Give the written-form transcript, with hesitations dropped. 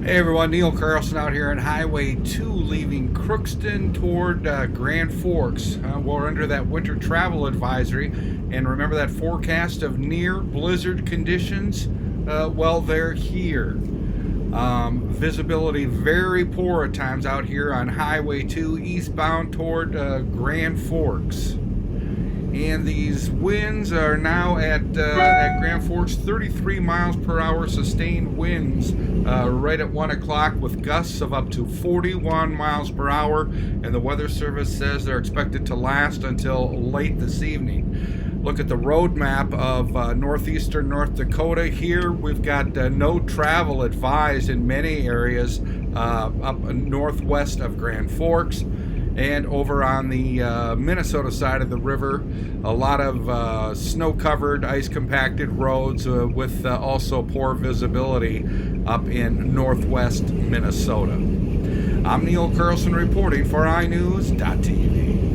Hey everyone, Neil Carlson out here on Highway 2 leaving Crookston toward Grand Forks. We're under that winter travel advisory, and remember that forecast of near blizzard conditions? Well, they're here. Visibility very poor at times out here on Highway 2 eastbound toward Grand Forks. And these winds are now at Grand Forks 33 miles per hour sustained winds right at 1 o'clock with gusts of up to 41 miles per hour. And the Weather Service says they're expected to last until late this evening. Look at the road map of northeastern North Dakota. Here we've got no travel advised in many areas up northwest of Grand Forks. And over on the Minnesota side of the river, a lot of snow-covered, ice-compacted roads with also poor visibility up in northwest Minnesota. I'm Neil Carlson reporting for iNewZ.TV.